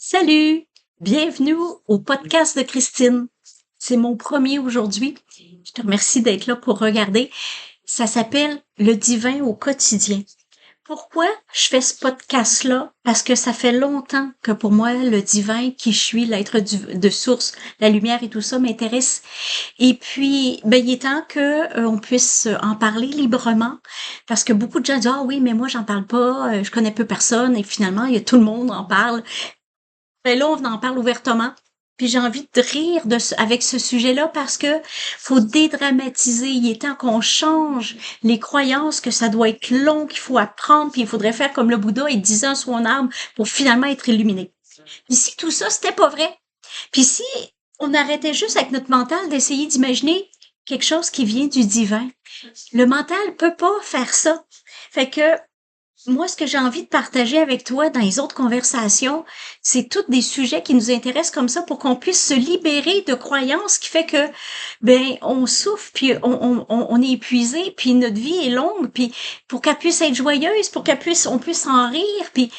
Salut! Bienvenue au podcast de Christine. C'est mon premier aujourd'hui. Je te remercie d'être là pour regarder. Ça s'appelle Le divin au quotidien. Pourquoi je fais ce podcast-là? Parce que ça fait longtemps que pour moi, le divin, qui je suis, de source, la lumière et tout ça m'intéresse. Et puis, il est temps que on puisse en parler librement, parce que beaucoup de gens disent, ah oui, mais moi, j'en parle pas, je connais peu personne, et finalement, tout le monde en parle. Ben là, on en parle ouvertement. Puis j'ai envie de rire avec ce sujet-là parce que faut dédramatiser. Il est temps qu'on change les croyances que ça doit être long, qu'il faut apprendre, puis il faudrait faire comme le Bouddha et 10 ans sous un arbre pour finalement être illuminé. Puis si tout ça, c'était pas vrai, puis si on arrêtait juste avec notre mental d'essayer d'imaginer quelque chose qui vient du divin, le mental peut pas faire ça. Fait que moi, ce que j'ai envie de partager avec toi dans les autres conversations, c'est tous des sujets qui nous intéressent comme ça pour qu'on puisse se libérer de croyances qui fait que, on souffre, puis on est épuisé, puis notre vie est longue, puis pour qu'elle puisse être joyeuse, on puisse en rire, puis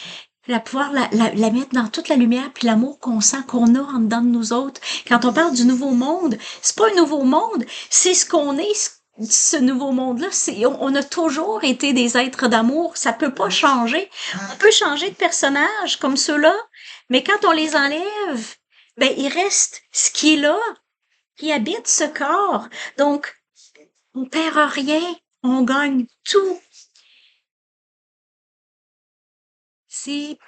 pouvoir la mettre dans toute la lumière, puis l'amour qu'on sent qu'on a en dedans de nous autres. Quand on parle du nouveau monde, c'est pas un nouveau monde, c'est ce qu'on est, ce nouveau monde-là, on a toujours été des êtres d'amour, ça peut pas changer. On peut changer de personnage comme ceux-là, mais quand on les enlève, il reste ce qui est là, qui habite ce corps. Donc, on perd rien, on gagne tout. C'est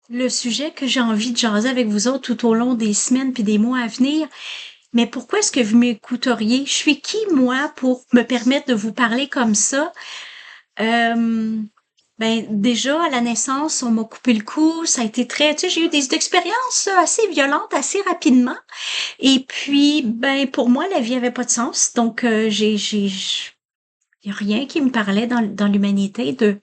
le sujet que j'ai envie de jaser avec vous autres tout au long des semaines puis des mois à venir. Mais pourquoi est-ce que vous m'écouteriez? Je suis qui, moi, pour me permettre de vous parler comme ça? Euh, déjà, à la naissance, on m'a coupé le cou. Ça a été tu sais, j'ai eu des expériences assez violentes, assez rapidement. Et puis, pour moi, la vie avait pas de sens. Donc, y a rien qui me parlait dans l'humanité de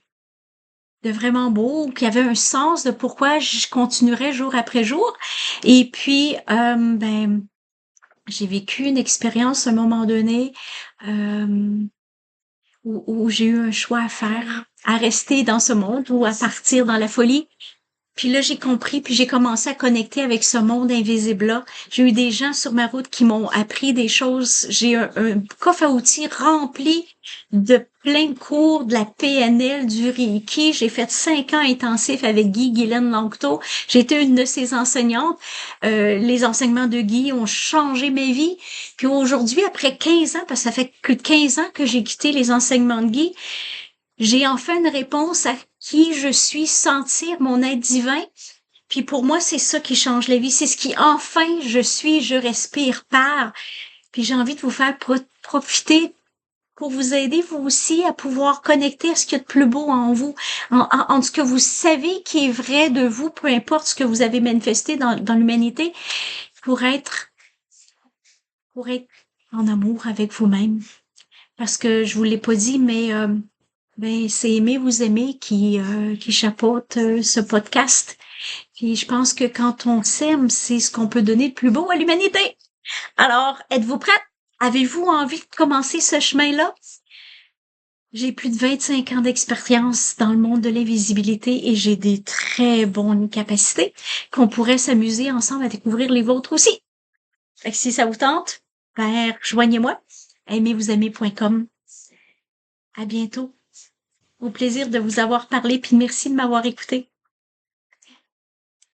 vraiment beau, qui avait un sens de pourquoi je continuerais jour après jour. Et puis, j'ai vécu une expérience à un moment donné, euh, où j'ai eu un choix à faire, à rester dans ce monde ou à partir dans la folie. Puis là, j'ai compris, puis j'ai commencé à connecter avec ce monde invisible-là. J'ai eu des gens sur ma route qui m'ont appris des choses. J'ai un coffre à outils rempli de plein de cours, de la PNL, du Reiki. J'ai fait 5 ans intensifs avec Guylaine Lanctot. J'ai été une de ses enseignantes. Les enseignements de Guy ont changé ma vie. Puis aujourd'hui, après 15 ans, parce que ça fait plus de 15 ans que j'ai quitté les enseignements de Guy, j'ai enfin une réponse à qui je suis, sentir mon être divin. Puis pour moi, c'est ça qui change la vie. C'est ce qui, enfin, je suis, je respire par. Puis j'ai envie de vous faire profiter pour vous aider, vous aussi, à pouvoir connecter à ce qu'il y a de plus beau en vous, en ce que vous savez qui est vrai de vous, peu importe ce que vous avez manifesté dans l'humanité, pour être, pour être en amour avec vous-même. Parce que je vous l'ai pas dit, mais c'est aimer vous aimer qui chapeaute ce podcast. Puis je pense que quand on s'aime, c'est ce qu'on peut donner de plus beau à l'humanité. Alors, êtes-vous prête? Avez-vous envie de commencer ce chemin-là? J'ai plus de 25 ans d'expérience dans le monde de l'invisibilité et j'ai des très bonnes capacités qu'on pourrait s'amuser ensemble à découvrir les vôtres aussi. Fait que si ça vous tente, rejoignez-moi. aimez-vous-aimer.com. À bientôt. Au plaisir de vous avoir parlé, puis merci de m'avoir écouté.